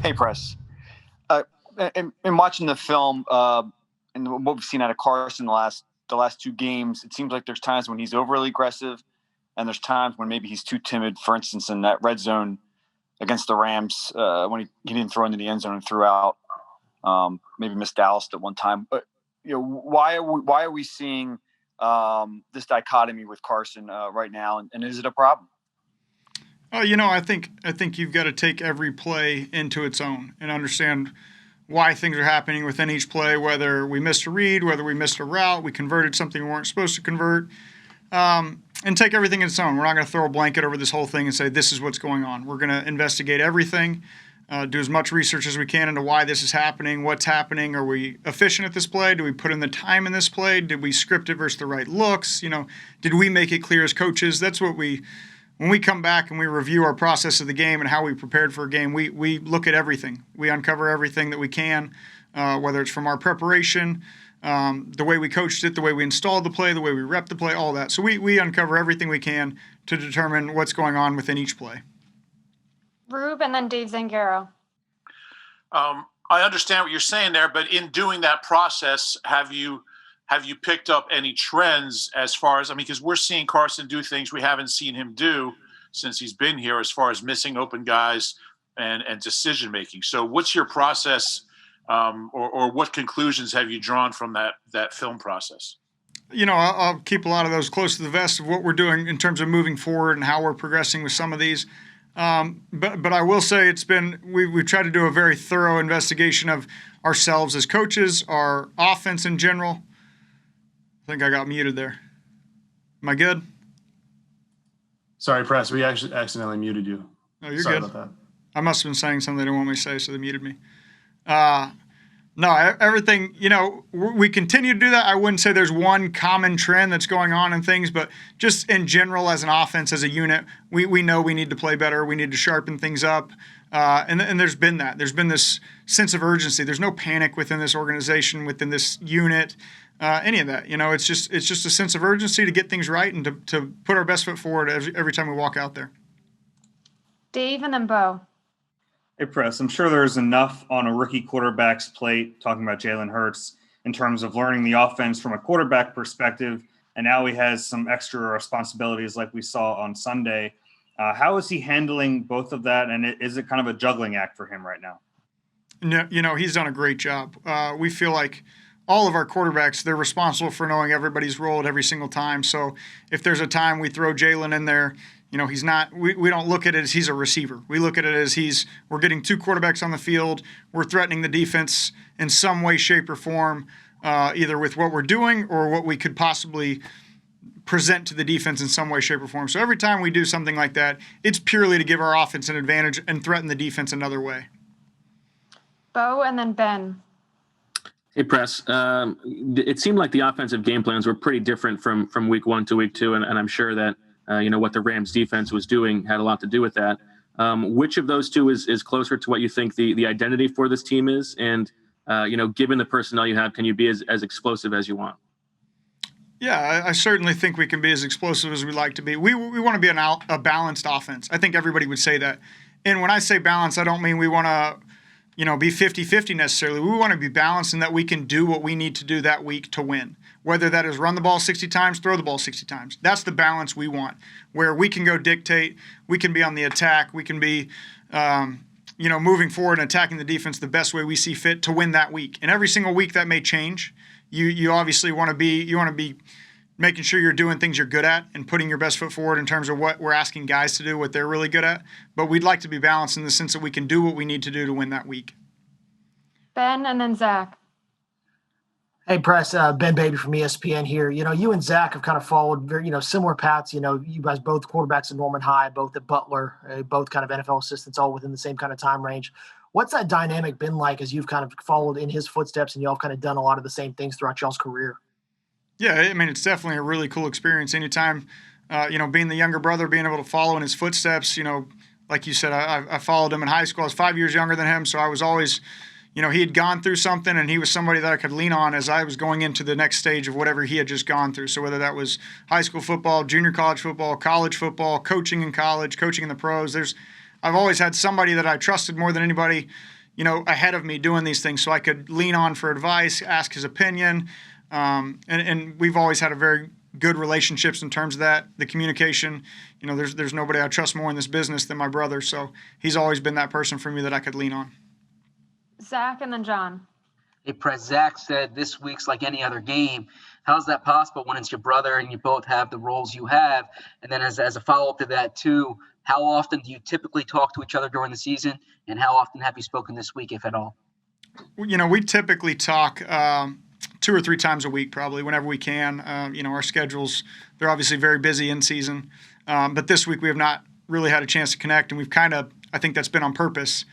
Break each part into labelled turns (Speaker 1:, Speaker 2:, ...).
Speaker 1: Hey, Press. Uh, in watching the film and what we've seen out of Carson the last two games, it seems like there's times when he's overly aggressive, and there's times when maybe he's too timid. For instance, in that red zone against the Rams, when he didn't throw into the end zone and threw out, maybe missed Dallas at one time. But why are we seeing this dichotomy with Carson right now, and is it a problem?
Speaker 2: I think you've got to take every play into its own and understand why things are happening within each play, whether we missed a read, whether we missed a route, we converted something we weren't supposed to convert, and take everything in its own. We're not going to throw a blanket over this whole thing and say this is what's going on. We're going to investigate everything, do as much research as we can into why this is happening, what's happening. Are we efficient at this play? Do we put in the time in this play? Did we script it versus the right looks? Did we make it clear as coaches? That's what when we come back and we review our process of the game and how we prepared for a game, we look at everything. We uncover everything that we can, whether it's from our preparation, the way we coached it, the way we installed the play, the way we rep the play, all that. So we uncover everything we can to determine what's going on within each play.
Speaker 3: Rube and then Dave Zangaro.
Speaker 4: I understand what you're saying there, but in doing that process, have you picked up any trends as far as, because we're seeing Carson do things we haven't seen him do since he's been here as far as missing open guys and decision making. So what's your process or what conclusions have you drawn from that film process?
Speaker 2: I'll keep a lot of those close to the vest of what we're doing in terms of moving forward and how we're progressing with some of these. But I will say we've tried to do a very thorough investigation of ourselves as coaches, our offense in general. I think I got muted there. Am I good?
Speaker 5: Sorry, Press. We actually accidentally muted you.
Speaker 2: Oh, you're
Speaker 5: Sorry
Speaker 2: good.
Speaker 5: about that.
Speaker 2: I must have been saying something they didn't want me to say, so they muted me. No, everything, we continue to do that. I wouldn't say there's one common trend that's going on in things, but just in general as an offense, as a unit, we know we need to play better. We need to sharpen things up. And there's been that. There's been this sense of urgency. There's no panic within this organization, within this unit, any of that. It's just a sense of urgency to get things right and to put our best foot forward every time we walk out there.
Speaker 3: Dave and then Bo.
Speaker 6: Hey, Press, I'm sure there's enough on a rookie quarterback's plate, talking about Jalen Hurts, in terms of learning the offense from a quarterback perspective, and now he has some extra responsibilities like we saw on Sunday. How is he handling both of that, and is it kind of a juggling act for him right now?
Speaker 2: No, he's done a great job. We feel like all of our quarterbacks, they're responsible for knowing everybody's role at every single time. So if there's a time we throw Jalen in there, he's not. We don't look at it as he's a receiver. We look at it as we're getting two quarterbacks on the field. We're threatening the defense in some way, shape, or form, either with what we're doing or what we could possibly present to the defense in some way, shape, or form. So every time we do something like that, it's purely to give our offense an advantage and threaten the defense another way.
Speaker 3: Bo and then Ben.
Speaker 7: Hey, Press. It seemed like the offensive game plans were pretty different from week 1 to week 2, and I'm sure that what the Rams defense was doing had a lot to do with that. Which of those two is closer to what you think the identity for this team is? And, given the personnel you have, can you be as explosive as you want?
Speaker 2: Yeah, I certainly think we can be as explosive as we like to be. We want to be a balanced offense. I think everybody would say that. And when I say balance, I don't mean we want to, be 50-50 necessarily. We want to be balanced in that we can do what we need to do that week to win. Whether that is run the ball 60 times, throw the ball 60 times. That's the balance we want, where we can go dictate, we can be on the attack, we can be, moving forward and attacking the defense the best way we see fit to win that week. And every single week that may change. You obviously want to be making sure you're doing things you're good at and putting your best foot forward in terms of what we're asking guys to do, what they're really good at. But we'd like to be balanced in the sense that we can do what we need to do to win that week.
Speaker 3: Ben and then Zach.
Speaker 8: Hey, Press, Ben Baby from ESPN here. You and Zach have kind of followed very, similar paths. You guys both quarterbacks at Norman High, both at Butler, both kind of NFL assistants, all within the same kind of time range. What's that dynamic been like as you've kind of followed in his footsteps and y'all kind of done a lot of the same things throughout y'all's career?
Speaker 2: Yeah, it's definitely a really cool experience. Anytime, being the younger brother, being able to follow in his footsteps, like you said, I followed him in high school. I was 5 years younger than him, so I was always, he had gone through something and he was somebody that I could lean on as I was going into the next stage of whatever he had just gone through. So whether that was high school football, junior college football, college football, coaching in college, coaching in the pros, I've always had somebody that I trusted more than anybody, ahead of me doing these things, so I could lean on for advice, ask his opinion, and we've always had a very good relationships in terms of that, the communication. There's nobody I trust more in this business than my brother, so he's always been that person for me that I could lean on.
Speaker 3: Zach and then John.
Speaker 9: Hey, Press, Zach said this week's like any other game. How's that possible when it's your brother and you both have the roles you have? And then as a follow-up to that, too, how often do you typically talk to each other during the season? And how often have you spoken this week, if at all?
Speaker 2: We typically talk 2 or 3 times a week, probably, whenever we can. Our schedules, they're obviously very busy in season. But this week we have not really had a chance to connect, and we've I think that's been on purpose.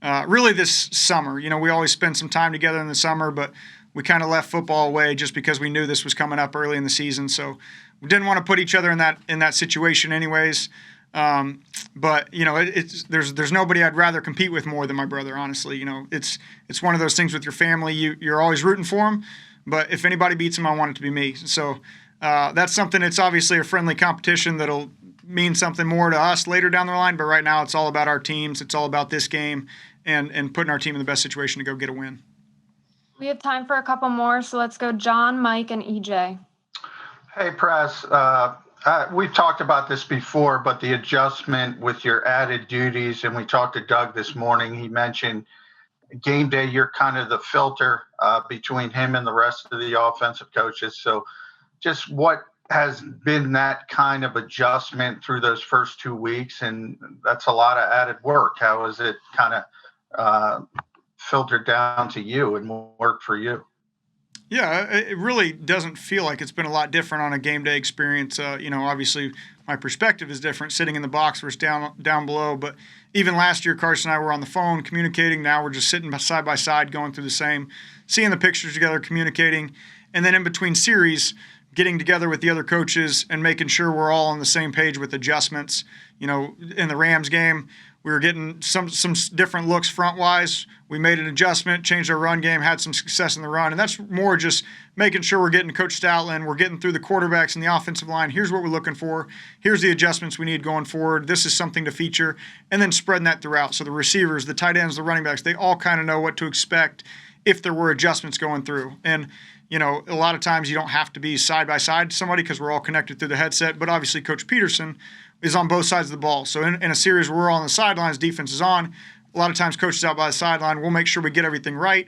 Speaker 2: Really this summer, we always spend some time together in the summer, but we kind of left football away just because we knew this was coming up early in the season. So we didn't want to put each other in that situation anyways. But there's nobody I'd rather compete with more than my brother, honestly. It's one of those things with your family, you're always rooting for them, but if anybody beats them, I want it to be me. So that's something, it's obviously a friendly competition that'll mean something more to us later down the line, but right now it's all about our teams, it's all about this game and putting our team in the best situation to go get a win.
Speaker 3: We have time for a couple more, so let's go John, Mike, and EJ.
Speaker 10: Hey, Press. We've talked about this before, but the adjustment with your added duties, and we talked to Doug this morning, he mentioned game day, you're kind of the filter between him and the rest of the offensive coaches. So just what has been that kind of adjustment through those first 2 weeks? And that's a lot of added work. How is it kind of filtered down to you and worked for you?
Speaker 2: Yeah, it really doesn't feel like it's been a lot different on a game day experience. Obviously my perspective is different sitting in the box versus down below. But even last year, Carson and I were on the phone communicating. Now we're just sitting side by side, going through the same, seeing the pictures together, communicating. And then in between series, getting together with the other coaches and making sure we're all on the same page with adjustments. In the Rams game, we were getting some different looks front-wise. We made an adjustment, changed our run game, had some success in the run. And that's more just making sure we're getting Coach Stoutland, we're getting through the quarterbacks and the offensive line. Here's what we're looking for. Here's the adjustments we need going forward. This is something to feature. And then spreading that throughout. So the receivers, the tight ends, the running backs, they all kind of know what to expect if there were adjustments going through. And a lot of times you don't have to be side by side to somebody because we're all connected through the headset. But obviously Coach Peterson is on both sides of the ball. So in a series where we're all on the sidelines, defense is on. A lot of times coach is out by the sideline. We'll make sure we get everything right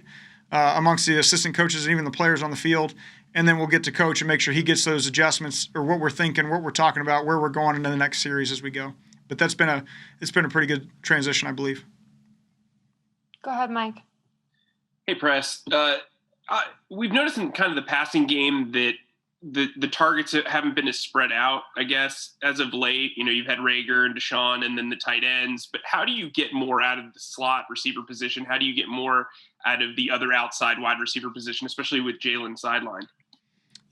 Speaker 2: amongst the assistant coaches and even the players on the field. And then we'll get to coach and make sure he gets those adjustments or what we're thinking, what we're talking about, where we're going into the next series as we go. But it's been a pretty good transition, I believe.
Speaker 3: Go ahead, Mike.
Speaker 11: Hey, Press. We've noticed in kind of the passing game that the targets haven't been as spread out, I guess, as of late. You've had Reagor and Deshaun and then the tight ends. But how do you get more out of the slot receiver position? How do you get more out of the other outside wide receiver position, especially with Jalen sidelined?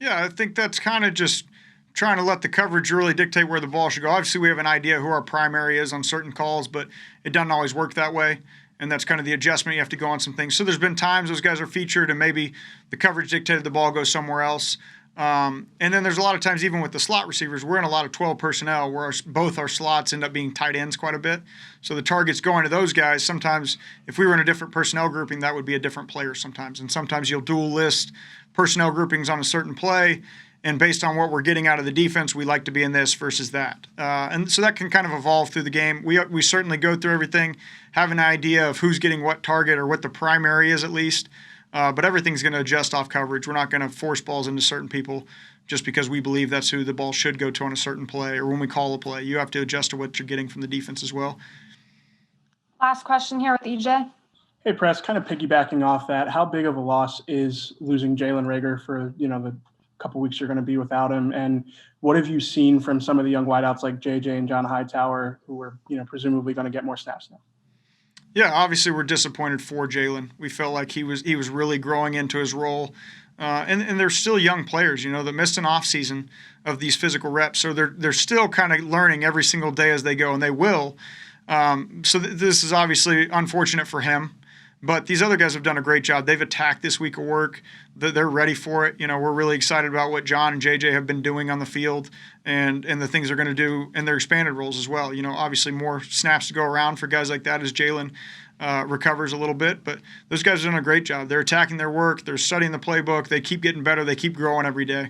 Speaker 2: Yeah, I think that's kind of just trying to let the coverage really dictate where the ball should go. Obviously, we have an idea who our primary is on certain calls, but it doesn't always work that way. And that's kind of the adjustment. You have to go on some things. So there's been times those guys are featured and maybe the coverage dictated the ball goes somewhere else. And then there's a lot of times, even with the slot receivers, we're in a lot of 12 personnel where both our slots end up being tight ends quite a bit. So the target's going to those guys. Sometimes if we were in a different personnel grouping, that would be a different player sometimes. And sometimes you'll dual list personnel groupings on a certain play. And based on what we're getting out of the defense, we like to be in this versus that. And so that can kind of evolve through the game. We certainly go through everything, have an idea of who's getting what target or what the primary is at least. But everything's going to adjust off coverage. We're not going to force balls into certain people just because we believe that's who the ball should go to on a certain play or when we call a play. You have to adjust to what you're getting from the defense as well.
Speaker 3: Last question here with EJ.
Speaker 12: Hey, Press, kind of piggybacking off that, how big of a loss is losing Jalen Reagor for, the couple weeks you're going to be without him? And what have you seen from some of the young wideouts like JJ and John Hightower, who are, presumably going to get more snaps now?
Speaker 2: Yeah, obviously we're disappointed for Jalen. We felt like he was really growing into his role. And they're still young players, that missed an off season of these physical reps. So they're still kind of learning every single day as they go, and they will. So this is obviously unfortunate for him. But these other guys have done a great job. They've attacked this week of work. They're ready for it. We're really excited about what John and JJ have been doing on the field and the things they're going to do in their expanded roles as well. Obviously more snaps to go around for guys like that as Jalen recovers a little bit. But those guys are doing a great job. They're attacking their work. They're studying the playbook. They keep getting better. They keep growing every day.